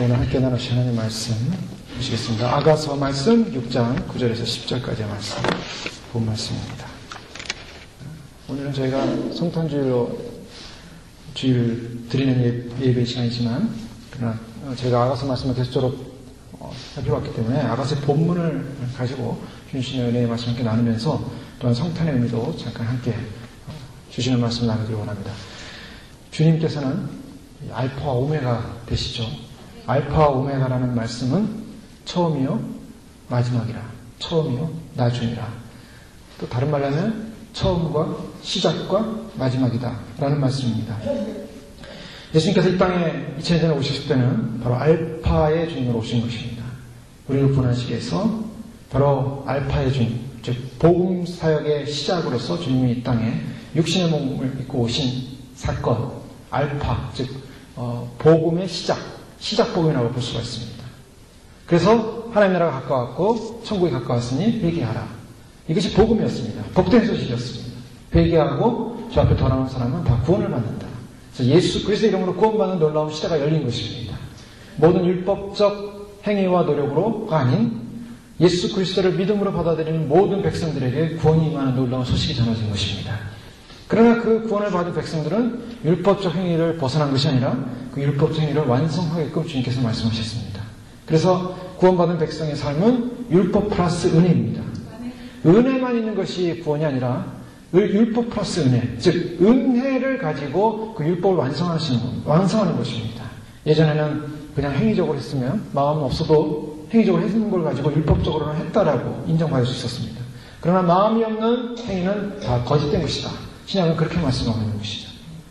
오늘 함께 나누실 하나님 말씀 보시겠습니다. 아가서 말씀 6장 9절에서 10절까지의 말씀, 본 말씀입니다. 오늘은 저희가 성탄주일로 주일 드리는 예배 시간이지만, 그러나 저희가 아가서 말씀을 계속적으로 살펴봤기 때문에 아가서의 본문을 가지고 주신의 은혜의 말씀을 함께 나누면서 또한 성탄의 의미도 잠깐 함께 주시는 말씀을 나누기를 원합니다. 주님께서는 알파와 오메가 되시죠. 알파와 오메가라는 말씀은 처음이요 마지막이라, 처음이요 나중이라, 또 다른 말로 하면 처음과 시작과 마지막이다 라는 말씀입니다. 예수님께서 이 땅에 2000년 전에 오셨을 때는 바로 알파의 주님으로 오신 것입니다. 우리를 구원하시기 위해서 바로 알파의 주님, 즉 복음 사역의 시작으로서 주님이 이 땅에 육신의 몸을 입고 오신 사건, 알파, 즉 복음의 시작 복음이라고 볼 수가 있습니다. 그래서 하나님 나라가 가까웠고 천국이 가까웠으니 회개하라. 이것이 복음이었습니다. 복된 소식이었습니다. 회개하고 주 앞에 돌아오는 사람은 다 구원을 받는다. 그래서 예수 그리스도의 이름으로 구원받는 놀라운 시대가 열린 것입니다. 모든 율법적 행위와 노력으로가 아닌 예수 그리스도를 믿음으로 받아들이는 모든 백성들에게 구원이 임하는 놀라운 소식이 전해진 것입니다. 그러나 그 구원을 받은 백성들은 율법적 행위를 벗어난 것이 아니라 그 율법적 행위를 완성하게끔 주님께서 말씀하셨습니다. 그래서 구원받은 백성의 삶은 율법 플러스 은혜입니다. 은혜만 있는 것이 구원이 아니라 율법 플러스 은혜, 즉 은혜를 가지고 그 율법을 완성하는 것입니다. 예전에는 그냥 행위적으로 했으면 마음은 없어도 행위적으로 했는 걸 가지고 율법적으로는 했다라고 인정받을 수 있었습니다. 그러나 마음이 없는 행위는 다 거짓된 것이다. 신약은 그렇게 말씀하고 있는 것이죠.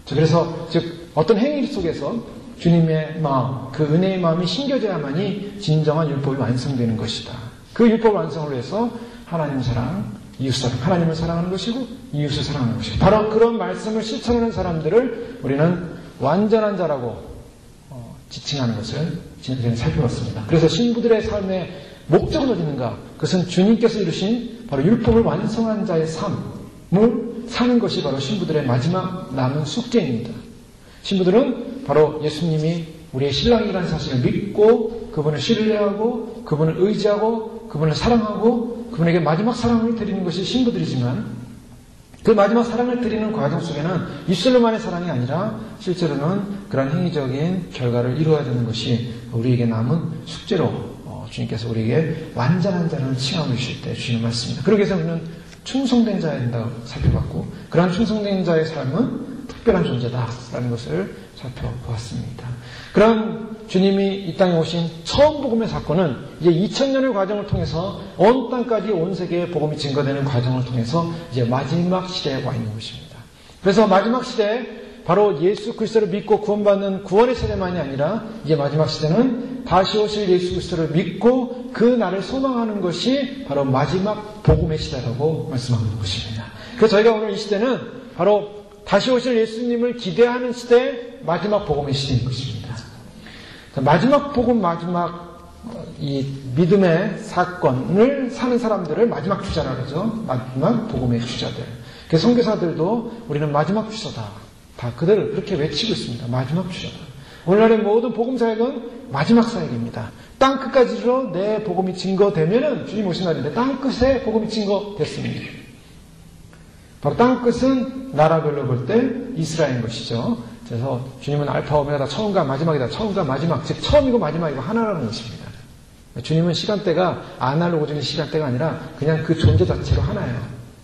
그래서 즉 어떤 행위 속에서 주님의 마음, 그 은혜의 마음이 심겨져야만이 진정한 율법이 완성되는 것이다. 그 율법을 완성을 위해서 하나님 사랑, 이웃 사랑, 하나님을 사랑하는 것이고 이웃을 사랑하는 것이고, 바로 그런 말씀을 실천하는 사람들을 우리는 완전한 자라고 지칭하는 것을 지난주에 살펴봤습니다. 그래서 신부들의 삶의 목적은 어디있는가? 그것은 주님께서 이루신 바로 율법을 완성한 자의 삶을 사는 것이 바로 신부들의 마지막 남은 숙제입니다. 신부들은 바로 예수님이 우리의 신랑이라는 사실을 믿고 그분을 신뢰하고 그분을 의지하고 그분을 사랑하고 그분에게 마지막 사랑을 드리는 것이 신부들이지만, 그 마지막 사랑을 드리는 과정 속에는 입술로만의 사랑이 아니라 실제로는 그런 행위적인 결과를 이루어야 되는 것이 우리에게 남은 숙제로 주님께서 우리에게 완전한 자를 칭하고 계실 때 주시는 말씀입니다. 그러기 위해서 우리는 충성된 자야 된다고 살펴봤고, 그러한 충성된 자의 삶은 특별한 존재다라는 것을 살펴보았습니다. 그런 주님이 이 땅에 오신 처음 복음의 사건은 이제 2000년의 과정을 통해서 온 땅까지 온 세계에 복음이 증거되는 과정을 통해서 이제 마지막 시대에 와 있는 것입니다. 그래서 마지막 시대에 바로 예수 그리스도를 믿고 구원받는 구원의 세대만이 아니라 이제 마지막 시대는 다시 오실 예수 그리스도를 믿고 그 날을 소망하는 것이 바로 마지막 복음의 시대라고 말씀하고 있는 것입니다. 그래서 저희가 오늘 이 시대는 바로 다시 오실 예수님을 기대하는 시대의 마지막 복음의 시대인 것입니다. 마지막 복음, 마지막 이 믿음의 사건을 사는 사람들을 마지막 주자라 그러죠. 마지막 복음의 주자들. 그래서 선교사들도 우리는 마지막 주자다. 다 그대로 그렇게 외치고 있습니다. 마지막 주자다. 오늘날의 모든 복음 사역은 마지막 사역입니다. 땅 끝까지로 내 복음이 증거되면은 주님 오신 날인데 땅 끝에 복음이 증거됐습니다. 바로 땅 끝은 나라별로 볼 때 이스라엘인 것이죠. 그래서 주님은 알파 오메가다, 처음과 마지막이다. 처음과 마지막, 즉 처음이고 마지막이고 하나라는 것입니다. 주님은 시간대가 아날로그적인 시간대가 아니라 그냥 그 존재 자체로 하나예요.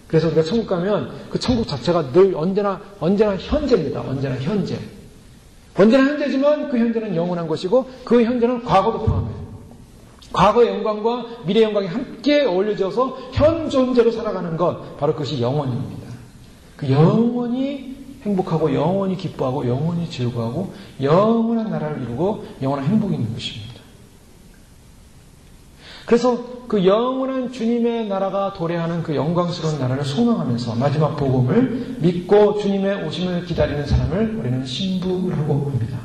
그래서 우리가 천국 가면 그 천국 자체가 늘 언제나 현재입니다. 언제나 현재. 언제나 현재지만 그 현재는 영원한 것이고 그 현재는 과거도 포함해요. 과거의 영광과 미래의 영광이 함께 어울려져서 현 존재로 살아가는 것, 바로 그것이 영원입니다. 그 영원히 행복하고 영원히 기뻐하고 영원히 즐거워하고 영원한 나라를 이루고 영원한 행복이 있는 것입니다. 그래서 그 영원한 주님의 나라가 도래하는 그 영광스러운 나라를 소망하면서 마지막 복음을 믿고 주님의 오심을 기다리는 사람을 우리는 신부라고 합니다.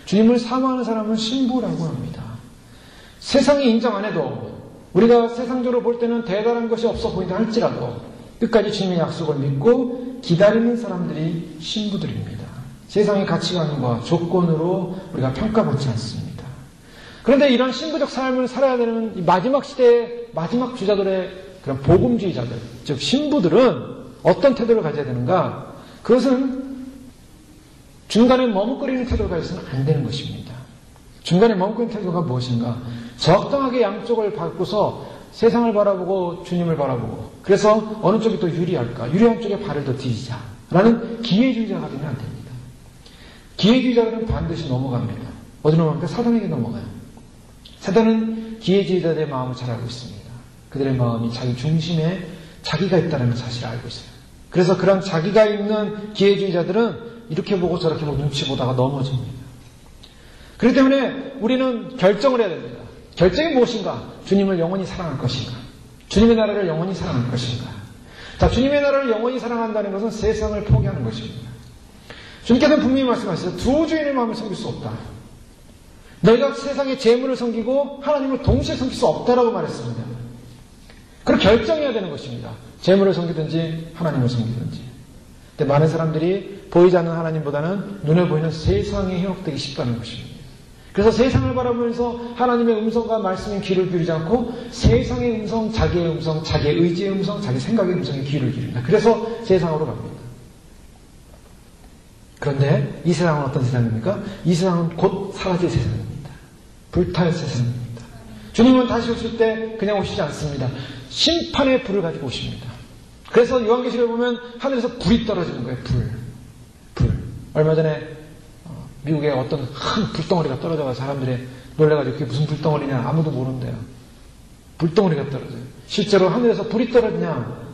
주님을 사모하는 사람은 신부라고 합니다. 세상이 인정 안 해도, 우리가 세상적으로 볼 때는 대단한 것이 없어 보인다 할지라도 끝까지 주님의 약속을 믿고 기다리는 사람들이 신부들입니다. 세상의 가치관과 조건으로 우리가 평가받지 않습니다. 그런데 이런 신부적 삶을 살아야 되는 이 마지막 시대의 마지막 주자들의 그런 복음주의자들, 즉 신부들은 어떤 태도를 가져야 되는가? 그것은 중간에 머뭇거리는 태도를 가져서는 안 되는 것입니다. 중간에 머뭇거리는 태도가 무엇인가? 적당하게 양쪽을 밟고서 세상을 바라보고 주님을 바라보고, 그래서 어느 쪽이 더 유리할까? 유리한 쪽에 발을 더 디디자 라는 기회주의자가 되면 안 됩니다. 기회주의자들은 반드시 넘어갑니다. 어디로 넘어갑니까? 사단에게 넘어가요. 사단은 기회주의자들의 마음을 잘 알고 있습니다. 그들의 마음이 자기 중심에 자기가 있다는 사실을 알고 있어요. 그래서 그런 자기가 있는 기회주의자들은 이렇게 보고 저렇게 보고 눈치 보다가 넘어집니다. 그렇기 때문에 우리는 결정을 해야 됩니다. 결정이 무엇인가? 주님을 영원히 사랑할 것인가? 주님의 나라를 영원히 사랑할 것인가? 자, 주님의 나라를 영원히 사랑한다는 것은 세상을 포기하는 것입니다. 주님께서는 분명히 말씀하셨어요. 두 주인의 마음을 섬길 수 없다. 너희가 세상의 재물을 섬기고 하나님을 동시에 섬길 수 없다라고 말했습니다. 그럼 결정해야 되는 것입니다. 재물을 섬기든지 하나님을 섬기든지. 근데 많은 사람들이 보이지 않는 하나님보다는 눈에 보이는 세상에 현혹되기 쉽다는 것입니다. 그래서 세상을 바라보면서 하나님의 음성과 말씀에 귀를 기울이지 않고 세상의 음성, 자기의 음성, 자기의 의지의 음성, 자기 생각의 음성에 귀를 기울입니다. 그래서 세상으로 갑니다. 그런데 이 세상은 어떤 세상입니까? 이 세상은 곧 사라질 세상입니다. 불탈 세상입니다. 주님은 다시 오실 때 그냥 오시지 않습니다. 심판의 불을 가지고 오십니다. 그래서 요한계시록에 보면 하늘에서 불이 떨어지는 거예요. 불. 얼마 전에 미국에 어떤 큰 불덩어리가 떨어져서 사람들이 놀래가지고 그게 무슨 불덩어리냐 아무도 모른대요. 불덩어리가 떨어져요. 실제로 하늘에서 불이 떨어지냐?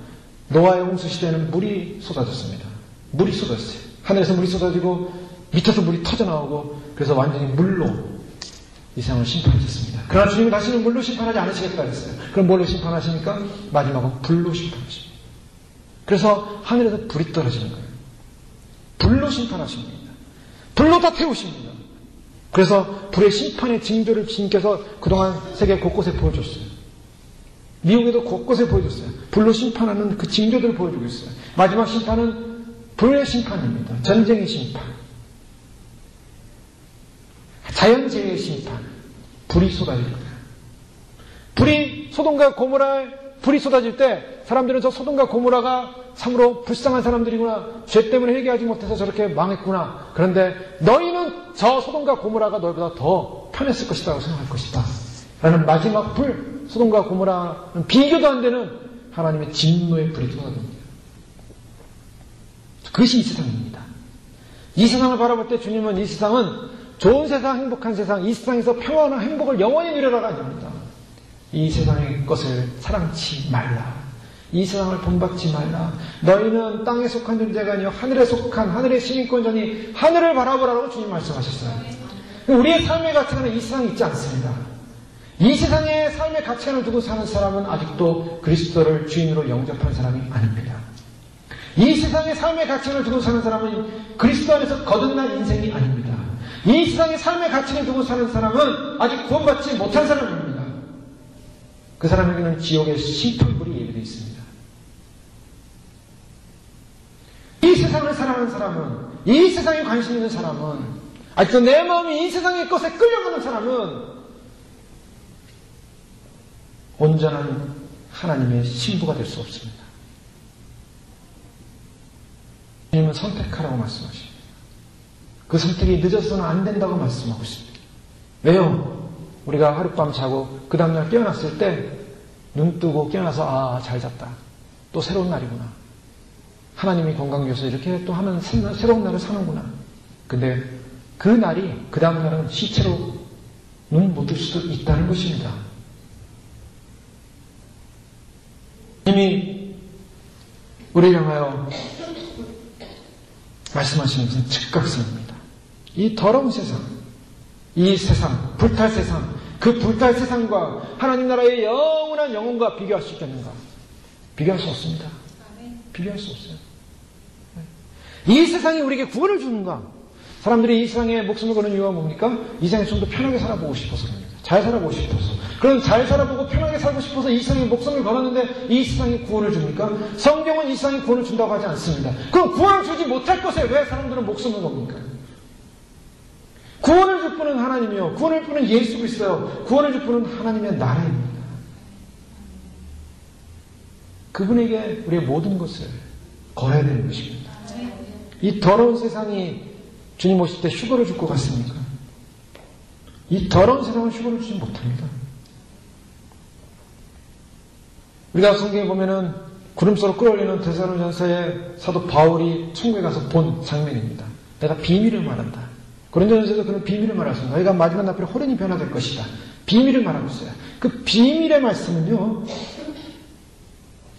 노아의 홍수 시대에는 물이 쏟아졌습니다. 물이 쏟아졌어요. 하늘에서 물이 쏟아지고 밑에서 물이 터져나오고 그래서 완전히 물로 이 세상을 심판하셨습니다. 그러나 주님은 다시는 물로 심판하지 않으시겠다 했어요. 그럼 뭘로 심판하십니까? 마지막은 불로 심판하십니다. 그래서 하늘에서 불이 떨어지는 거예요. 불로 심판하십니다. 불로 다 태우십니다. 그래서 불의 심판의 징조를 주님께서 그동안 세계 곳곳에 보여줬어요. 미국에도 곳곳에 보여줬어요. 불로 심판하는 그 징조들을 보여주고 있어요. 마지막 심판은 불의 심판입니다. 전쟁의 심판. 자연재해의 심판. 불이 쏟아질 거예요. 불이 소돔과 고모라에 불이 쏟아질 때 사람들은 저 소돔과 고모라가 참으로 불쌍한 사람들이구나. 죄 때문에 회개하지 못해서 저렇게 망했구나. 그런데 너희는 저 소돔과 고모라가 너희보다 더 편했을 것이라고 생각할 것이다. 라는 마지막 불, 소돔과 고모라는 비교도 안 되는 하나님의 진노의 불이 쏟아집니다. 그것이 이 세상입니다. 이 세상을 바라볼 때 주님은 이 세상은 좋은 세상, 행복한 세상, 이 세상에서 평안한 행복을 영원히 누려라가 아닙니다. 이 세상의 것을 사랑치 말라. 이 세상을 본받지 말라. 너희는 땅에 속한 존재가 아니요 하늘에 속한 하늘의 시민권자니 하늘을 바라보라고 주님 말씀하셨어요. 우리의 삶의 가치관은 이 세상에 있지 않습니다. 이 세상의 삶의 가치관을 두고 사는 사람은 아직도 그리스도를 주인으로 영접한 사람이 아닙니다. 이 세상의 삶의 가치관을 두고 사는 사람은 그리스도 안에서 거듭난 인생이 아닙니다. 이 세상의 삶의 가치를 두고 사는 사람은 아직 구원받지 못한 사람입니다. 그 사람에게는 지옥의 심판불이 예비되어 있습니다. 이 세상을 사랑하는 사람은, 이 세상에 관심 있는 사람은, 아직도 내 마음이 이 세상의 것에 끌려가는 사람은 온전한 하나님의 신부가 될 수 없습니다. 주님은 선택하라고 말씀하십니다. 그 선택이 늦어서는 안 된다고 말씀하고 있습니다. 왜요? 우리가 하룻밤 자고 그 다음날 깨어났을 때 눈 뜨고 깨어나서 잘 잤다. 또 새로운 날이구나. 하나님이 건강 주셔서 이렇게 또 하는 새로운 날을 사는구나. 근데 그 날이 그 다음날은 시체로 눈 못 뜰 수도 있다는 것입니다. 이미 우리를 향하여 말씀하시는 것은 즉각성입니다. 이 더러운 세상, 이 세상, 불탈 세상, 그 불탈 세상과 하나님 나라의 영원한 영혼과 비교할 수 있겠는가? 비교할 수 없습니다. 비교할 수 없어요. 이 세상이 우리에게 구원을 주는가? 사람들이 이 세상에 목숨을 거는 이유가 뭡니까? 이 세상에 좀 더 편하게 살아보고 싶어서 그럽니다. 잘 살아보고 싶어서. 그럼 잘 살아보고 편하게 살고 싶어서 이 세상에 목숨을 걸었는데 이 세상에 구원을 줍니까? 성경은 이 세상에 구원을 준다고 하지 않습니다. 그럼 구원을 주지 못할 것에 왜 사람들은 목숨을 겁니까? 구원을 줄 분은 하나님이요. 구원을 줄 분은 예수 그리스도요. 구원을 줄 분은 하나님의 나라입니다. 그분에게 우리의 모든 것을 걸어야 되는 것입니다. 이 더러운 세상이 주님 오실 때 휴거를 줄 것 같습니까? 이 더러운 세상은 휴거를 주지 못합니다. 우리가 성경에 보면은 구름소로 끌어올리는 데살로니가전서의 사도 바울이 천국에 가서 본 장면입니다. 내가 비밀을 말한다. 고린도전서에서 그런 비밀을 말했습니다. 너희가 마지막 날에 호련히 변화될 것이다. 비밀을 말하고 있어요. 그 비밀의 말씀은요,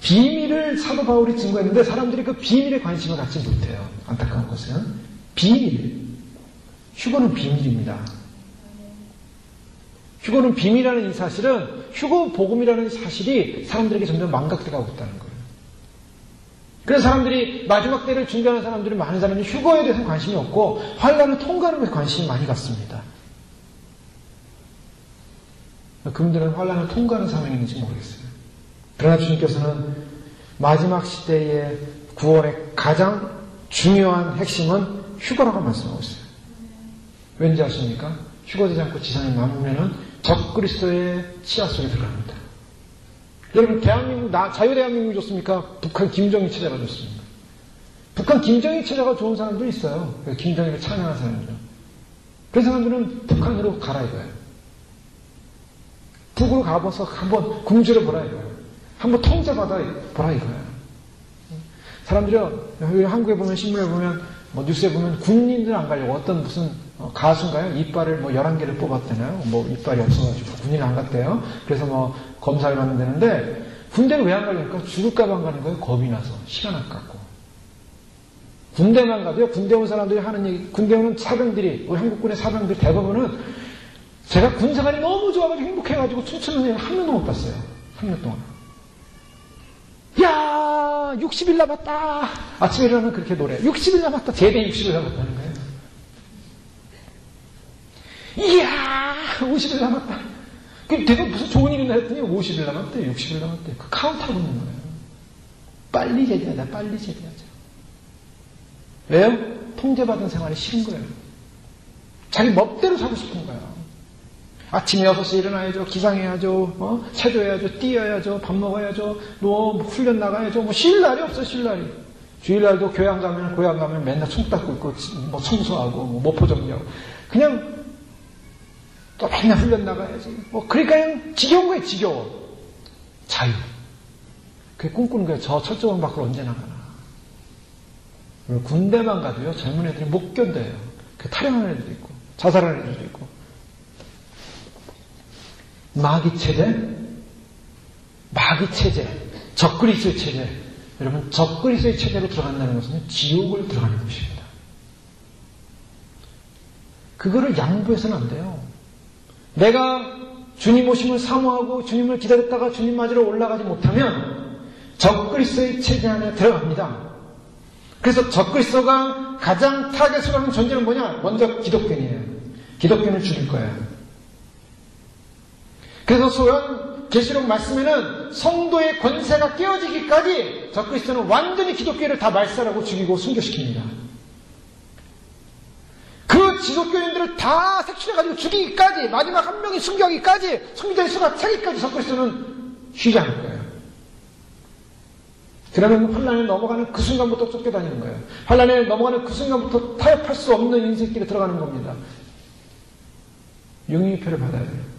비밀을 사도 바울이 증거했는데 사람들이 그 비밀에 관심을 갖지 못해요. 안타까운 것은 비밀. 휴거는 비밀입니다. 휴거는 비밀이라는 이 사실은 휴거 복음이라는 사실이 사람들에게 점점 망각돼가고 있다는 거예요. 그래서 사람들이 마지막 때를 준비하는 사람들이 많은 사람이 휴거에 대해서 관심이 없고 환난을 통과하는 것에 관심이 많이 갖습니다. 그분들은 환난을 통과하는 상황이 있는지 모르겠어요. 그러나 주님께서는 마지막 시대의 구원의 가장 중요한 핵심은 휴거라고 말씀하고 있어요. 왠지 아십니까? 휴거되지 않고 지상에 남으면은 적그리스도의 치아 속에 들어갑니다. 여러분, 대한민국, 자유대한민국이 좋습니까? 북한 김정일 체제가 좋습니까? 북한 김정일 체제가 좋은 사람도 있어요. 김정일을 찬양하는 사람들. 그런 사람들은 북한으로 가라 이거예요. 북으로 가봐서 한번 굶주려 보라 이거예요. 한번 통제받아 보라 이거예요. 사람들이 한국에 보면, 신문에 보면, 뉴스에 보면 군인들 안 가려고 어떤 무슨 가수인가요? 이빨을 11개를 뽑았대나요? 이빨이 없어가지고 군인을 안 갔대요. 그래서 검사를 받는다는데 군대를 왜 안 가려니까 죽을까봐 안 가는 거예요. 겁이 나서. 시간 아깝고. 군대만 가도요. 군대 온 사람들이 하는 얘기, 군대 오는 사병들이, 우리 한국군의 사병들 대부분은 제가 군생활이 너무 좋아가지고 행복해가지고 춤추는 애 한 명도 못 봤어요. 3년 동안. 야, 60일 남았다. 아침에 일어나면 그렇게 노래. 60일 남았다. 제대 60일 남았다는 거예요. 이야, 50일 남았다. 내가 무슨 좋은 일이나 했더니 50일 남았대, 60일 남았대. 그 카운트하고 있는 거예요. 빨리 제대하자, 빨리 제대하자. 왜요? 통제받은 생활이 싫은 거예요. 자기 멋대로 살고 싶은 거예요. 아침에 6시에 일어나야죠, 기상해야죠, 체조해야죠, 뛰어야죠, 밥 먹어야죠, 훈련 나가야죠. 쉴 날이 없어, 쉴 날이. 주일날도 교양 가면 맨날 손 닦고 있고, 청소하고, 모포 정리하고. 그냥, 또 맨날 훈련 나가야지. 그러니까 그냥 지겨운 거예요, 지겨워. 자유. 그게 꿈꾸는 거예요. 저 철조망 밖으로 언제 나가나. 군대만 가도요, 젊은 애들이 못 견뎌요. 탈영하는 애들도 있고, 자살하는 애들도 있고. 마귀체제, 적그리스도의 체제. 여러분, 적그리스도의 체제로 들어간다는 것은 지옥을 들어가는 것입니다. 그거를 양보해서는 안 돼요. 내가 주님 오심을 사모하고 주님을 기다렸다가 주님 맞으러 올라가지 못하면 적그리스도의 체제 안에 들어갑니다. 그래서 적그리스도가 가장 타겟으로 하는 존재는 뭐냐? 먼저 기독교인이에요. 기독교인을 죽일 거예요. 그래서 소연 계시록 말씀에는 성도의 권세가 깨어지기까지 적그리스도는 완전히 기독교를 다 말살하고 죽이고 순교시킵니다. 그 기독교인들을 다 색출해가지고 죽이기까지, 마지막 한 명이 순교하기까지, 순교자의 수가 차기까지 적그리스도는 쉬지 않을 거예요. 그러면 환란에 넘어가는 그 순간부터 쫓겨다니는 거예요. 환란에 넘어가는 그 순간부터 타협할 수 없는 인생길에 들어가는 겁니다. 용의표를 받아야 돼요.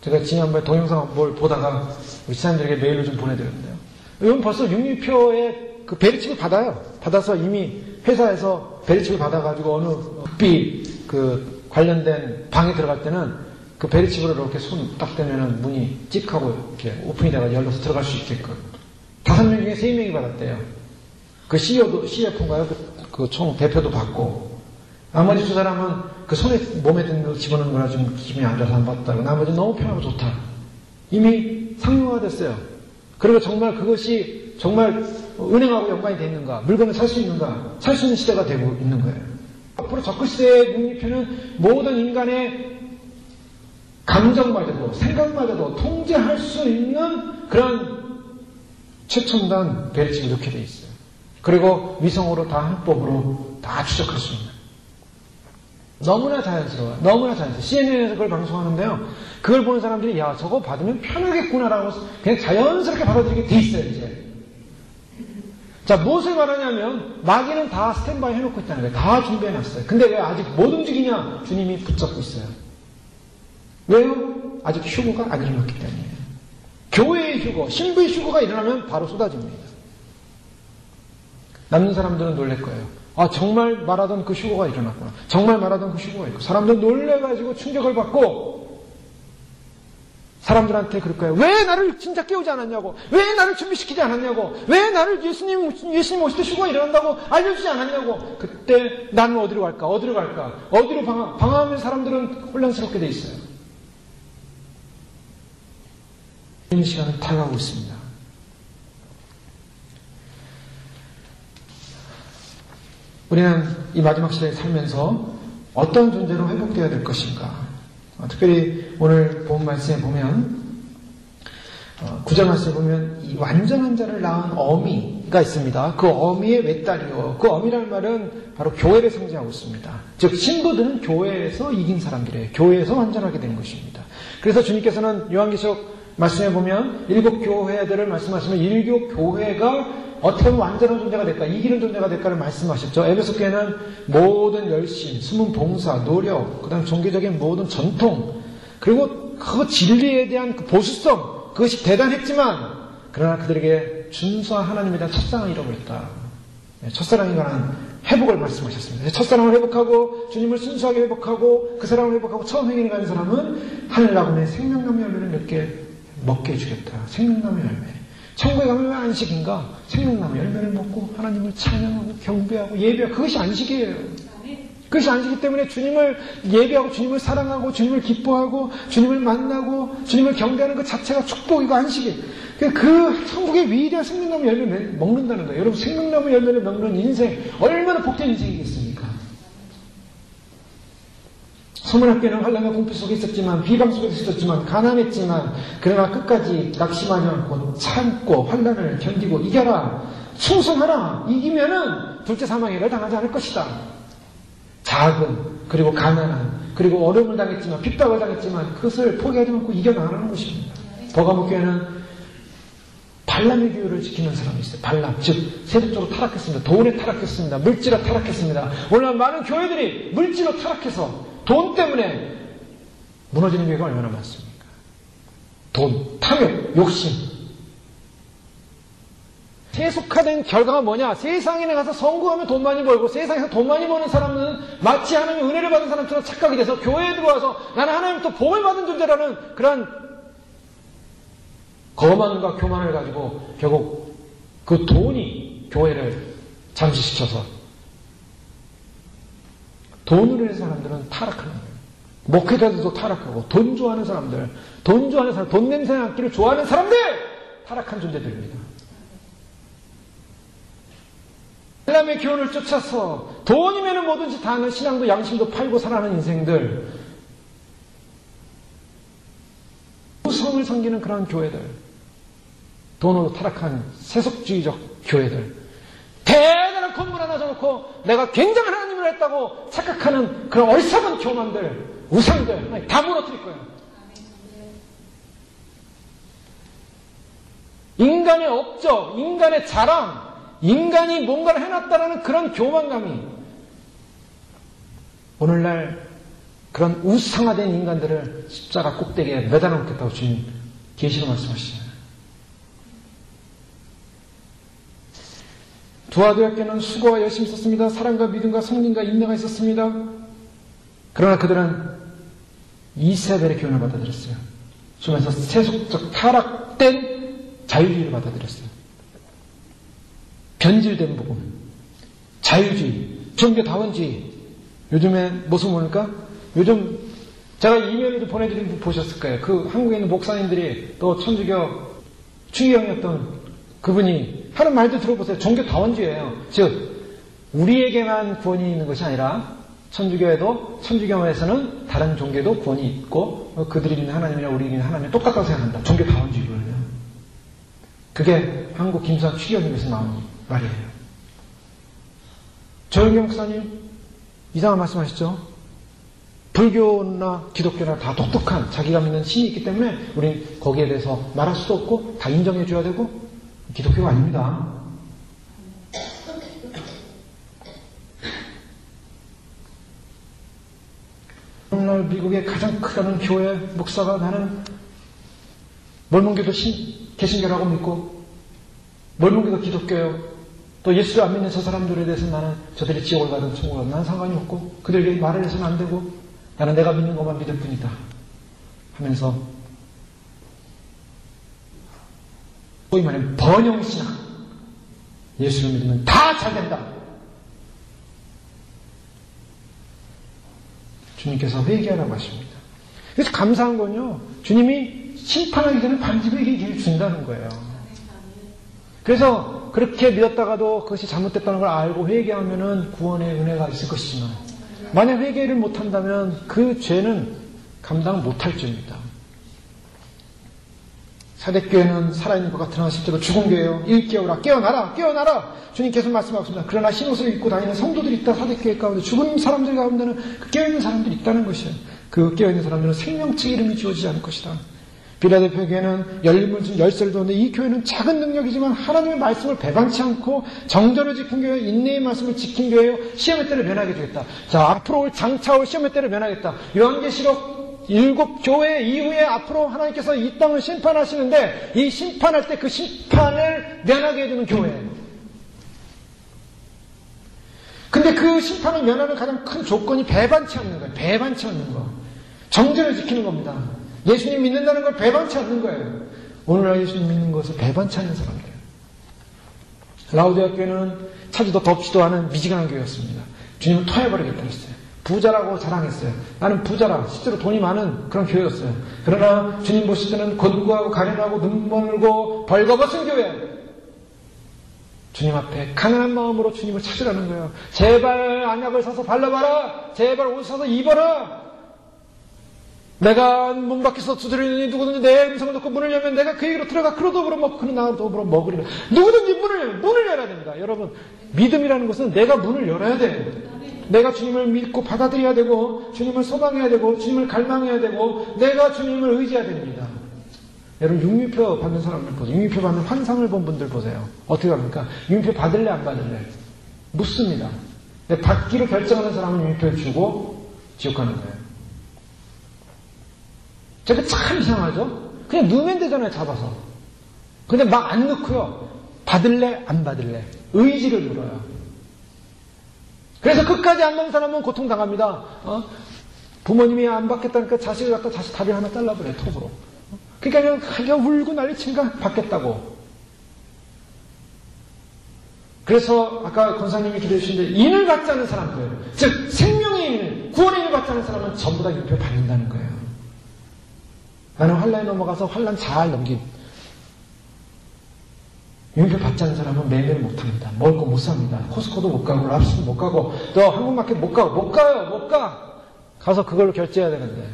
제가 지난번에 동영상 뭘 보다가 우리 지사님들에게 메일을 좀 보내드렸는데요. 이건 벌써 육류표의 그 베리칩을 받아요. 받아서 이미 회사에서 베리칩을 받아가지고 어느 극비 그 관련된 방에 들어갈 때는 그 베리칩으로 이렇게 손 딱 대면은 문이 찍하고 이렇게 오픈이 돼가 열려서 들어갈 수 있게끔 5명 중에 3명이 받았대요. 그 CF인가요? 그 총 대표도 받고 나머지 2사람은 그 손에 몸에 든 거 집어넣는 거라 좀 기분이 안 좋아서 안 받다고 나머지 너무 편하고 좋다. 이미 상용화가 됐어요. 그리고 정말 그것이 정말 은행하고 연관이 돼 있는가, 물건을 살 수 있는가, 살 수 있는 시대가 되고 있는 거예요. 앞으로 적그리스도의 육류표는 모든 인간의 감정마저도 생각마저도 통제할 수 있는 그런 최첨단 베리칩을 넣게 돼 있어요. 그리고 위성으로 다 합법으로 다 추적할 수 있는. 너무나 자연스러워요. 너무나 자연스러워요. CNN에서 그걸 방송하는데요. 그걸 보는 사람들이 야 저거 받으면 편하겠구나라고 그냥 자연스럽게 받아들이게 돼 있어요. 이제. 자, 무엇을 말하냐면 마귀는 다 스탠바이 해놓고 있다는 거예요. 다 준비해놨어요. 근데 왜 아직 못 움직이냐? 주님이 붙잡고 있어요. 왜요? 아직 휴거가 안 일어났기 때문이에요. 교회의 휴거, 신부의 휴거가 일어나면 바로 쏟아집니다. 남는 사람들은 놀랄 거예요. 아, 정말 말하던 그 휴거가 일어났구나. 정말 말하던 그 휴거가 있고. 사람들 놀래가지고 충격을 받고 사람들한테 그럴 거예요. 왜 나를 진짜 깨우지 않았냐고. 왜 나를 준비시키지 않았냐고. 왜 나를 예수님 오실 때 휴거가 일어난다고 알려주지 않았냐고. 그때 나는 어디로 갈까? 어디로 갈까? 어디로 방황하면 사람들은 혼란스럽게 돼 있어요. 이 시간은 다가오고 있습니다. 우리는 이 마지막 시대에 살면서 어떤 존재로 회복되어야 될 것인가? 특별히 오늘 본 말씀에 보면 9절 말씀에 보면 이 완전한 자를 낳은 어미가 있습니다. 그 어미의 외딸이요. 그 어미라는 말은 바로 교회를 상징하고 있습니다. 즉 신부들은 교회에서 이긴 사람들이에요. 교회에서 완전하게 되는 것입니다. 그래서 주님께서는 요한계시록 말씀에 보면 7교회들을 말씀하시면 1교 교회가 어떻게 하면 완전한 존재가 될까, 이기는 존재가 될까를 말씀하셨죠. 에베소 교회는 모든 열심, 숨은 봉사, 노력, 그 다음 종교적인 모든 전통, 그리고 그 진리에 대한 그 보수성, 그것이 대단했지만, 그러나 그들에게 준수한 하나님에 대한 첫사랑을 잃어버렸다. 첫사랑에 관한 회복을 말씀하셨습니다. 첫사랑을 회복하고, 주님을 순수하게 회복하고, 그 사랑을 회복하고, 처음 행위를 가는 사람은 하늘나무의 생명나무 열매를 몇 개 먹게 해주겠다. 생명나무 열매. 천국에 가면 왜 안식인가? 생명나무 열매를 먹고 하나님을 찬양하고 경배하고 예배하고 그것이 안식이에요. 그것이 안식이기 때문에 주님을 예배하고 주님을 사랑하고 주님을 기뻐하고 주님을 만나고 주님을 경배하는 것 자체가 축복이고 안식이에요. 그 천국의 위대한 생명나무 열매를 먹는다는 거예요. 여러분 생명나무 열매를 먹는 인생 얼마나 복된 인생이겠습니까? 소문학교는 환란과 공포 속에 있었지만 비방 속에 있었지만 가난했지만 그러나 끝까지 낙심하지 않고 참고 환란을 견디고 이겨라. 충성하라. 이기면은 둘째 사망에를 당하지 않을 것이다. 작은 그리고 가난한 그리고 어려움을 당했지만 핍박을 당했지만 그것을 포기하지 않고 이겨나가는 것입니다. 버가모 교회는 발람의 교회를 지키는 사람이 있어요. 발람, 즉 세속적으로 타락했습니다. 돈에 타락했습니다. 물질에 타락했습니다. 오늘 많은 교회들이 물질로 타락해서 돈 때문에 무너지는 교회가 얼마나 많습니까? 돈, 탐욕, 욕심. 세속화된 결과가 뭐냐? 세상에 가서 선구하면 돈 많이 벌고 세상에서 돈 많이 버는 사람은 마치 하나님의 은혜를 받은 사람처럼 착각이 돼서 교회에 들어와서 나는 하나님부터 복을 받은 존재라는 그런 거만과 교만을 가지고 결국 그 돈이 교회를 잠식시켜서 돈으로 해서 사람들은 타락하는 거예요. 목회자들도 타락하고 돈 좋아하는 사람들, 돈 냄새 맡기를 좋아하는 사람들 타락한 존재들입니다. 하나님의 교훈을 쫓아서 돈이면 뭐든지 다 하는 신앙도 양심도 팔고 살아가는 인생들, 성을 섬기는 그런 교회들, 돈으로 타락한 세속주의적 교회들, 대단한 건물 하나 줘놓고 내가 굉장한 하나님을 했다고 착각하는 그런 어리석은 교만들, 우상들 다 무너뜨릴 거예요. 인간의 업적, 인간의 자랑, 인간이 뭔가를 해놨다는 그런 교만감이 오늘날 그런 우상화된 인간들을 십자가 꼭대기에 매달아 놓겠다고 주님 계시로 말씀하시잖아요. 두아도학교는 수고와 열심히 있었습니다. 사랑과 믿음과 성령과 인내가 있었습니다. 그러나 그들은 이세벨의 교훈을 받아들였어요. 그러면서 세속적 타락된 자유주의를 받아들였어요. 변질된 복음, 자유주의, 종교다원주의. 요즘에 모습 보니까 요즘 제가 이메일을 보내드린 분 보셨을 거예요. 그 한국에 있는 목사님들이 또 천주교 추기경이었던 그분이 하는 말도 들어보세요. 종교다원주의예요. 즉 우리에게만 구원이 있는 것이 아니라 천주교에도 천주교에서는 다른 종교도 구원이 있고 그들이 있는 하나님이랑 우리 있는 하나님이 똑같다고 생각한다. 종교다원주의거든요. 그게 한국 김수환 추기경님에서 나온 말이에요. 조영경 목사님 이상한 말씀하시죠? 불교나 기독교나 다 독특한 자기가 믿는 신이 있기 때문에 우리는 거기에 대해서 말할 수도 없고 다 인정해 줘야 되고 기독교가 아닙니다. 오늘날 미국의 가장 크다는 교회 목사가 나는 몰몬교도 개신교라고 믿고 몰몬교도 기독교예요. 또 예수를 안 믿는 저 사람들에 대해서 나는 저들이 지옥을 가든 천국을 가든 난 상관이 없고 그들에게 말을 해서는 안 되고 나는 내가 믿는 것만 믿을 뿐이다 하면서 소위 말하는 번영신앙, 예수를 믿으면 다 잘된다. 주님께서 회개하라고 하십니다. 그래서 감사한 건요, 주님이 심판하기 전에 반드시 회개의 기회를 준다는 거예요. 그래서 그렇게 믿었다가도 그것이 잘못됐다는 걸 알고 회개하면은 구원의 은혜가 있을 것이지만 만약 회개를 못한다면 그 죄는 감당 못할 죄입니다. 사대교회는 살아있는 것 같으나 실제로 죽은 교회예요. 일깨우라, 깨어나라, 깨어나라. 주님께서 말씀하고 있습니다. 그러나 흰옷을 입고 다니는 성도들이 있다. 사대교회 가운데 죽은 사람들 가운데는 그 깨어있는 사람들이 있다는 것이에요. 그 깨어있는 사람들은 생명책 이름이 지워지지 않을 것이다. 빌라델피아 교회는 열림을 준 열쇠를 뒀는데 이 교회는 작은 능력이지만 하나님의 말씀을 배반치 않고 정절을 지킨 교회, 인내의 말씀을 지킨 교회요. 시험의 때를 면하게 주겠다. 자, 앞으로 올 장차올 시험의 때를 면하겠다. 요한계시록 7교회 이후에 앞으로 하나님께서 이 땅을 심판하시는데 이 심판할 때 그 심판을 면하게 해주는 교회예요. 근데 그 심판을 면하는 가장 큰 조건이 배반치 않는 거예요. 배반치 않는 거. 정절을 지키는 겁니다. 예수님 믿는다는 걸 배반치 않는 거예요. 오늘날 예수님 믿는 것을 배반치 않는 사람들이에요. 라우디아 교회는 차지도 덥지도 않은 미지근한 교회였습니다. 주님을 토해버리겠다 했어요. 부자라고 자랑했어요. 나는 부자라. 실제로 돈이 많은 그런 교회였어요. 그러나 주님 보실 때는 곤고하고 가련하고 눈멀고 벌거벗은 교회. 주님 앞에 가난한 마음으로 주님을 찾으라는 거예요. 제발 안약을 사서 발라봐라. 제발 옷 사서 입어라. 내가 문 밖에서 두드리니 누구든지 내 음성을 듣고 문을 열면 내가 그에게로 들어가 그로 더불어 먹고 그는 나로 더불어 먹으리라. 누구든지 문을 열어야 됩니다. 여러분, 믿음이라는 것은 내가 문을 열어야 돼요. 내가 주님을 믿고 받아들여야 되고 주님을 소망해야 되고 주님을 갈망해야 되고 내가 주님을 의지해야 됩니다. 여러분, 육류표 받는 사람들 보세요. 육류표 받는 환상을 본 분들 보세요. 어떻게 합니까? 육류표 받을래 안 받을래? 묻습니다. 받기로 결정하는 사람은 육류표를 주고 지옥 가는 거예요. 제가 참 이상하죠? 그냥 넣으면 되잖아요, 잡아서. 근데 막 안 넣고요. 받을래, 안 받을래. 의지를 물어요. 그래서 끝까지 안 넣은 사람은 고통당합니다. 부모님이 안 받겠다니까 자식을 갖다 자식 다리 하나 잘라버려요, 톱으로. 그러니까 그냥 울고 난리치니까 받겠다고. 그래서 아까 권사님이 기도해 주신데 인을 받지 않는 사람들, 즉 생명의 인, 구원의 인을 받지 않는 사람은 전부 다 육표 받는다는 거예요. 나는 환란에 넘어가서 환란 잘 넘긴 윤표 받지 않는 사람은 매매를 못합니다. 먹을 거 못 삽니다. 코스코도 못 가고 랍스도 못 가고 또 한국마켓 못 가요. 못 가. 가서 그걸로 결제해야 되는데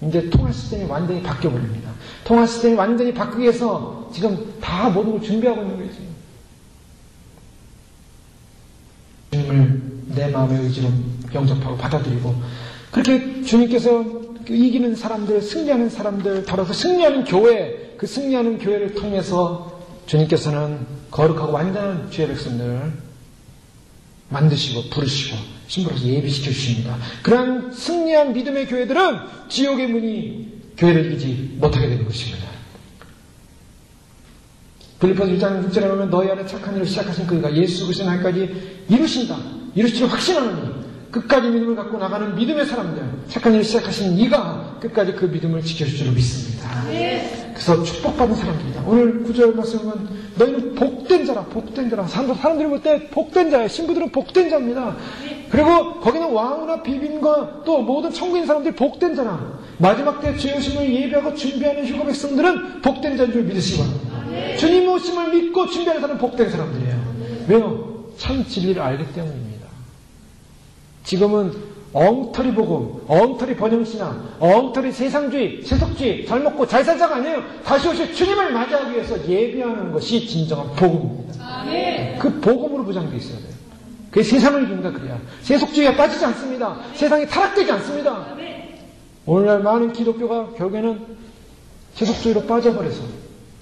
이제 통화 시스템이 완전히 바뀌어버립니다. 통화 시스템이 완전히 바꾸기 위해서 지금 다 모든 걸 준비하고 있는 거예요. 주님을 내 마음의 의지로 영접하고 받아들이고 그렇게 주님께서 이기는 사람들, 승리하는 사람들, 바로 그 승리하는 교회, 그 승리하는 교회를 통해서 주님께서는 거룩하고 완전한 주의 백성들을 만드시고 부르시고 신부로서 예비시켜 주십니다. 그러한 승리한 믿음의 교회들은 지옥의 문이 교회를 이기지 못하게 되는 것입니다. 빌립보서 1장 6절에 보면 너희 안에 착한 일을 시작하신 그가 예수 그리스도의 날까지 이루신다. 이루시기를 확신하노니 끝까지 믿음을 갖고 나가는 믿음의 사람들, 착한 일을 시작하신 이가 끝까지 그 믿음을 지켜줄 줄로 믿습니다. 그래서 축복받은 사람들이다. 오늘 9절 말씀은 너희는 복된 자라, 복된 자라. 사람들이 볼 때 복된 자예요. 신부들은 복된 자입니다. 그리고 거기는 왕후나 비빈과 또 모든 천국인 사람들이 복된 자라. 마지막 때 주의 오심을 예비하고 준비하는 휴거 백성들은 복된 자인 줄 믿으시기 바랍니다. 주님 오심을 믿고 준비하는 사람은 복된 사람들이에요. 왜요? 참 진리를 알기 때문입니다. 지금은 엉터리 복음, 엉터리 번영신앙, 엉터리 세상주의, 세속주의, 잘 먹고 잘 살자가 아니에요. 다시 오실 주님을 맞이하기 위해서 예비하는 것이 진정한 복음입니다. 그 복음으로 부장되어 있어야 돼요. 그게 세상을 이긴다 그래야. 세속주의에 빠지지 않습니다. 세상에 타락되지 않습니다. 오늘날 많은 기독교가 결국에는 세속주의로 빠져버려서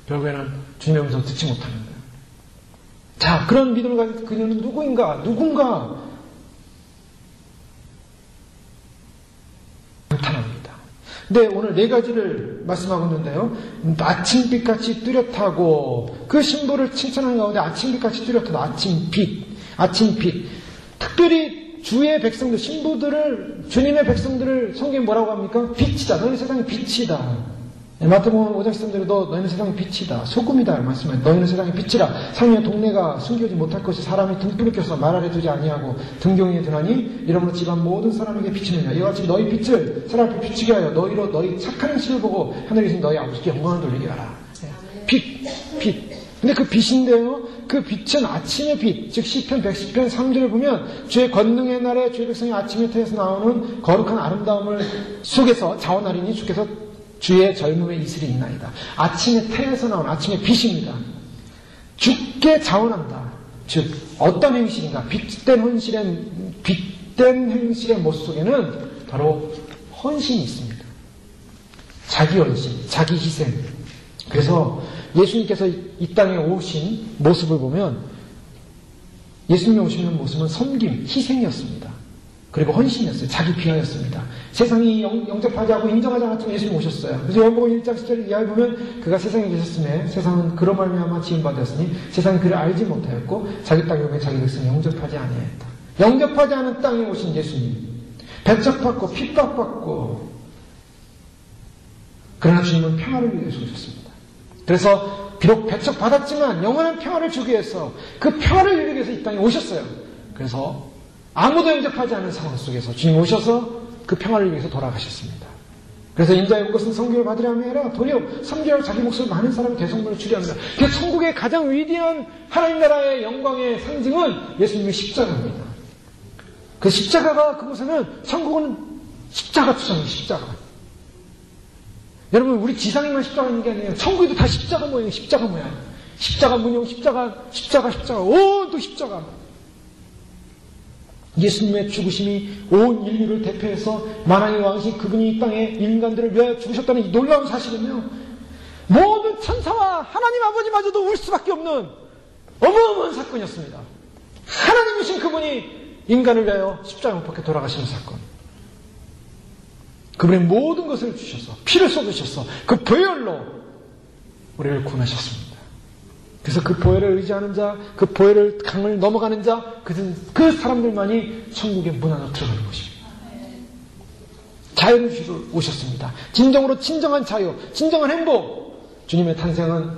결국에는 주님의 음성 듣지 못하는 거예요. 자, 그런 믿음을 가진 그녀는 누구인가? 나타납니다. 근데 오늘 네 가지를 말씀하고 있는데요. 아침빛같이 뚜렷하고 그 신부를 칭찬하는 가운데 아침빛같이 뚜렷하다. 아침빛. 특별히 주의 백성들, 신부들을, 주님의 백성들을 성경에 뭐라고 합니까? 빛이다. 너희는 세상의 빛이다. 마태복음 5장 13절에 너희는 세상의 빛이다. 소금이다. 말씀해. 너희는 세상의 빛이라. 상의 동네가 숨기지 못할 것이 사람이 등불을 켜서 말 아래 두지 아니하고 등경에 두나니 이러므로 집안 모든 사람에게 비치느냐. 이와 같이 너희 빛을 사람 앞에 비추게 하여 너희로 너희 착한 행실을 보고 하늘에 계신 너희 아버지께 영광을 돌리게 하라. 빛. 근데 그 빛인데요. 그 빛은 아침의 빛. 즉 시편 110편 3절을 보면 주의 권능의 날에 주의 백성이 아침에 태에서 나오는 거룩한 아름다움을 속에서 자원하리니 주께서 주의 젊음의 이슬이 있나이다. 아침의 태에서 나온 아침의 빛입니다. 주께 자원한다. 즉 어떤 행실인가? 빛된 행실의 모습 속에는 바로 헌신이 있습니다. 자기 헌신, 자기 희생. 그래서 예수님께서 이 땅에 오신 모습을 보면 예수님이 오시는 모습은 섬김, 희생이었습니다. 그리고 헌신이었어요. 자기 비하였습니다. 세상이 영접하지 않고 인정하지 않았지만 예수님 오셨어요. 그래서 요한복음 1장 10절 이하에 보면 그가 세상에 계셨음에 세상은 그로 말미암아 지음받았으니 세상이 그를 알지 못하였고 자기 땅에 오면 자기 백성이 영접하지 아니하였다. 영접하지 않은 땅에 오신 예수님. 배척받고 핍박받고 그러나 주님은 평화를 위해서 오셨습니다. 그래서 비록 배척받았지만 영원한 평화를 주기 위해서 그 평화를 이루기 위해서 이 땅에 오셨어요. 그래서 아무도 영접하지 않은 상황 속에서 주님 오셔서 그 평화를 위해서 돌아가셨습니다. 그래서 인자의 온 것은 성교를 받으려 함이 아니라 도리어 섬기려 자기 목숨을 많은 사람의 대성물을 주려 합니다. 그 천국의 가장 위대한 하나님 나라의 영광의 상징은 예수님의 십자가입니다. 그 십자가가 그곳에는 천국은 십자가 투성이에요. 십자가. 여러분 우리 지상에만 십자가 있는 게 아니에요. 천국에도 다 십자가 모양. 십자가 문용, 십자가, 온 십자가. 예수님의 죽으심이 온 인류를 대표해서 만왕의 왕이신 그분이 이 땅에 인간들을 위하여 죽으셨다는 이 놀라운 사실은요. 모든 천사와 하나님 아버지마저도 울 수밖에 없는 어마어마한 사건이었습니다. 하나님이신 그분이 인간을 위하여 십자가 못 박혀 돌아가시는 사건. 그분의 모든 것을 주셔서 피를 쏟으셔서 그 보혈로 우리를 구원하셨습니다. 그래서 그 보혈을 의지하는 자, 그 보혈을 강을 넘어가는 자, 그 사람들만이 천국의 문 안으로 들어가는 것입니다. 자유를 주시러 오셨습니다. 진정으로 진정한 자유, 진정한 행복. 주님의 탄생은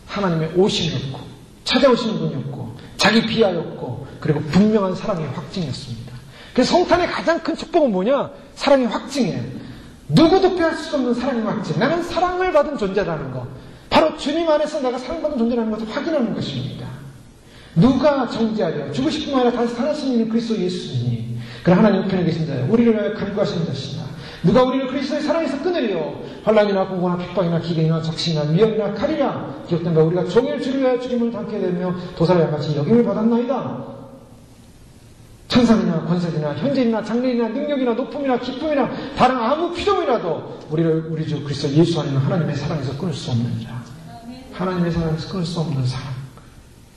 하나님의 오심이었고, 찾아오시는 분이었고, 자기 비하였고, 그리고 분명한 사랑의 확증이었습니다. 그래서 성탄의 가장 큰 축복은 뭐냐? 사랑의 확증이에요. 누구도 빼앗을 수 없는 사랑의 확증. 나는 사랑을 받은 존재라는 거. 바로 주님 안에서 내가 사랑받는 존재라는 것을 확인하는 것입니다. 누가 정죄하려 죽으실 뿐만 아니라 다시 살아나신 이는 그리스도 예수니 그런 하나님 우편에 계신 자요 우리를 위하여 간구하시는 자시나 누가 우리를 그리스도의 사랑에서 끊으려 환난이나 공고나 핍박이나 기근이나 적신이나 위험이나 칼이라 기록된 바 우리가 종일 주를 위하여 죽임을 당케 되며 도살의 양같이 여김을 받았나이다. 천상이나 권세이나 현재이나 장래이나 능력이나 높음이나 기쁨이나 다른 아무 필요이라도 우리를 우리 주 그리스도 예수 안에는 하나님의 사랑에서 끊을 수 없느니라. 하나님의 사랑에서 끊을 수 없는 사랑.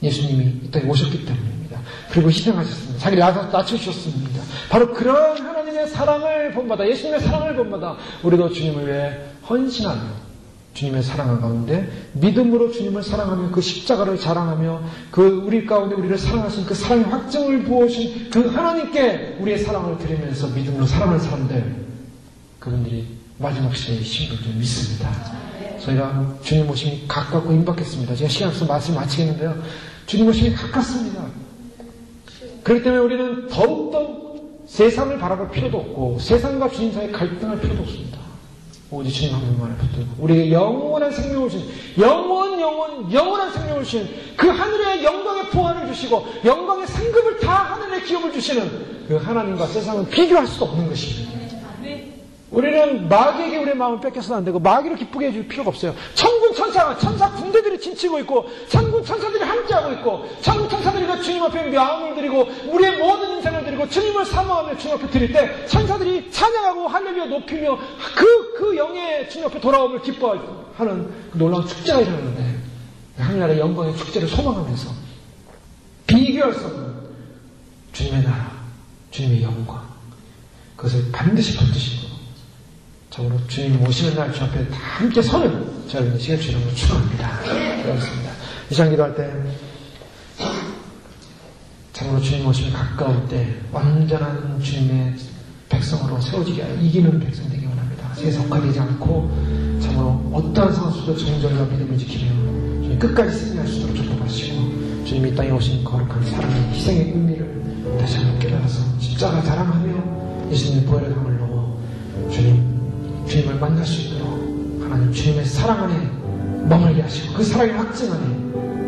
예수님이 이 땅에 오셨기 때문입니다. 그리고 희생하셨습니다. 자기를 낮추셨습니다. 바로 그런 하나님의 사랑을 본받아 예수님의 사랑을 본받아 우리도 주님을 위해 헌신하며 주님의 사랑 가운데 믿음으로 주님을 사랑하며 그 십자가를 자랑하며 그 우리 가운데 우리를 사랑하신 그 사랑의 확증을 부어주신 그 하나님께 우리의 사랑을 드리면서 믿음으로 사랑하는 사람들 그분들이 마지막 시대의 신분을 믿습니다. 저희가 주님 오심이 가깝고 임박했습니다. 제가 시간 없어서 말씀 마치겠는데요. 주님 오심이 가깝습니다. 그렇기 때문에 우리는 더욱더 세상을 바라볼 필요도 없고 세상과 주님 사이에 갈등할 필요도 없습니다. 오직 주님 한 분만을 붙들고 우리에게 영원한 생명을 주신 영원한 생명을 주신 그 하늘의 영광의 부활을 주시고 영광의 상급을 다 하늘의 기업을 주시는 그 하나님과 세상은 비교할 수 없는 것입니다. 우리는 마귀에게 우리의 마음을 뺏겨서는 안 되고 마귀를 기쁘게 해줄 필요가 없어요. 천군 천사 군대들이 진치고 있고 천군 천사들이 함께하고 있고 천군 천사들이 우리가 주님 앞에 마음을 드리고 우리의 모든 인생을 드리고 주님을 사모하며 주님 앞에 드릴 때 천사들이 찬양하고 할렐루야 높이며 그 영의 주님 앞에 돌아옴을 기뻐하는 그 놀라운 축제가 일어나는데 하늘나라의 영광의 축제를 소망하면서 비교할 수 없는 주님의 나라, 주님의 영광 그것을 반드시 붙드시고 참으로 주님 오시는 날 주 앞에 다 함께 서는 저희는 이 시간 주님으로 축원합니다. 그렇습니다. 이 시간 기도할 때 참으로 주님 오시면 가까울 때 완전한 주님의 백성으로 세워지게 하여 이기는 백성 되기 원합니다. 세속화되지 않고 참으로 어떠한 상황 속에도 정절과 믿음을 지키며 주님 끝까지 승리할 수 있도록 축복하시고 주님이 이 땅에 오신 거룩한 사랑의 희생의 의미를 다시 한번 깨달아서 십자가 자랑하며 예수님의 보혈의 강을 넘어 주님을 만날 수 있도록 하나님 주님의 사랑 안에 머물게 하시고 그 사랑의 확증 안에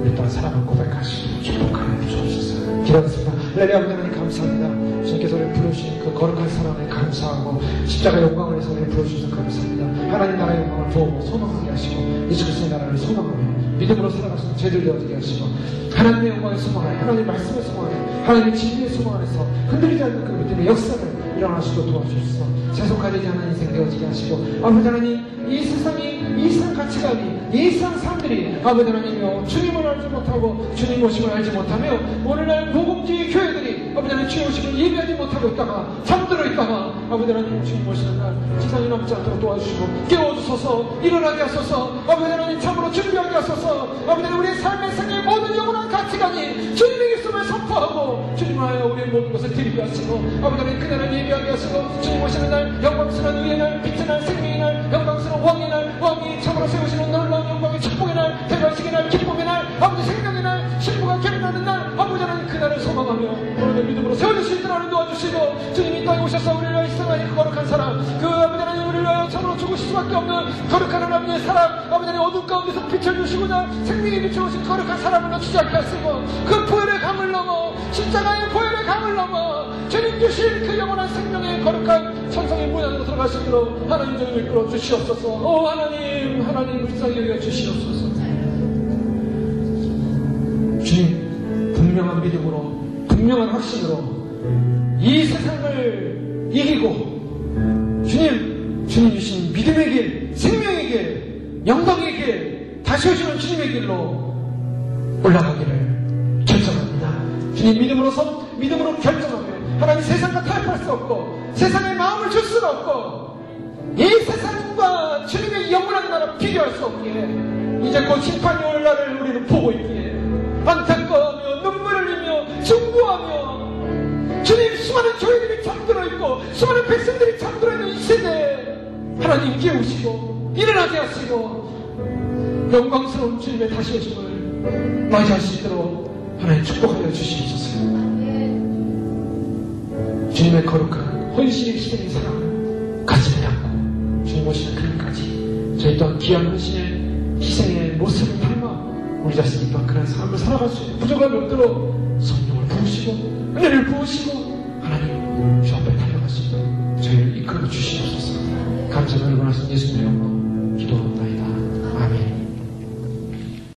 우리 또한 사랑을 고백하시고 축복하여 주옵소서. 기도하겠습니다. 할렐루야. 하나님 감사합니다. 주님께서 우리를 부르신 그 거룩한 사랑에 감사하고 십자가 영광을 위해서 우리를 부르셔서 감사합니다. 하나님 나라의 영광을 보고 소망하게 하시고 예수 그리스도의 나라를 소망하며 믿음으로 살아가시는 죄들 되어지게 하시고 하나님의 영광을 소망하여 하나님의 말씀을 소망하여 하나님의 진리의 소망 안에서 흔들리지 않는 그 믿음의 역사를 일어나시도록 도와주시옵소서. 세속화되지 않은 인생 되어지게 하시고 아버지 하나님 이 세상이 이 세상 가치관이 이 세상 사람들이 아버지 하나님이여 주님을 알지 못하고 주님 오심을 알지 못하며 오늘날 무공지의 교회들이 아버지 하나님 주님 오심을 예배하지 못하고 있다가 잠들어 있다가 아버지 하나님 주님 오시는 날 지상이 남지 않도록 도와주시고 깨워주소서. 일어나게 하소서. 아버지 하나님 참으로 준비하게 하소서. 아버지 하나님 우리의 삶의 생의 모든 영원한 가치관이 주님의 있음을 선포하고 주님을 하여 우리의 모든 것을 드리게 하시고 아버지 하나님 그날을 예배하게 하시고 주님 오시는 날 영광스러운 의의 날 빛의 날 생명의 날 영광스러운 왕의 날 왕이 참으로 세우시는 놀라운 영광의 축복의 날 대관식의 날 기쁨의 날 아버지 생명의 날 신부가 결혼하는 날 아버지 하나님 그날을 소망하며 오늘의 믿음으로 세워질 수 있도록 하나님 도와주시고 주님이 땅에 오셔서 우리를 위하여 희생하니 그 거룩한 사랑 그 아버지 하나님 우리를 위하여 참으로 죽으실 수밖에 없는 거룩한 하나님의 사랑 아버지 하나님 어둠 가운데서 빛을 주시고자 생명이 비춰오신 거룩한 사랑을 놓치지 않게 하시고 그 보혈의 강을 넘어 십자가의 보혈의 강을 넘어 주님 주신 그 영원한 생명의 거룩한 천성의 문 안으로 들어갈 수 있도록 하나님 저희를 이끌어 주시옵소서. 오 하나님 불쌍히 여겨 주시옵소서. 주님 분명한 믿음으로 분명한 확신으로 이 세상을 이기고 주님 주신 믿음의 길 생명의 길 영광의 길 다시 오시는 주님의 길로 올라가기를 결정합니다. 주님 믿음으로 결정하며 하나님 세상과 타협할 수 없고 세상에 마음을 줄 수가 없고 이 세상과 주님의 영원한 나라 비교할 수 없기에 이제 곧 심판이 올 날을 우리는 보고 있기에 안타까워하며 눈물을 흘리며 중보하며 주님 수많은 교회들이 잠들어 있고 수많은 백성들이 잠들어 있는 이 세대에 하나님 깨우시고 일어나게 하시고 영광스러운 주님의 다시 오심을 맞이할 수 있도록 하나님 축복하여 주시옵소서. 주님의 거룩한 헌신의 희생의 사랑을 가슴에 담고 주님 오시는 그날까지 저희 또한 귀한 헌신의 희생의 모습을 닮아 우리 자신이 또한 그런 삶을 살아갈 수 있는 부족함이 없도록 성령을 부으시고 은혜를 부으시고 하나님 주 앞에 달려가시고 저희를 이끌어 주시옵소서. 감사를 원하신 예수님의 영광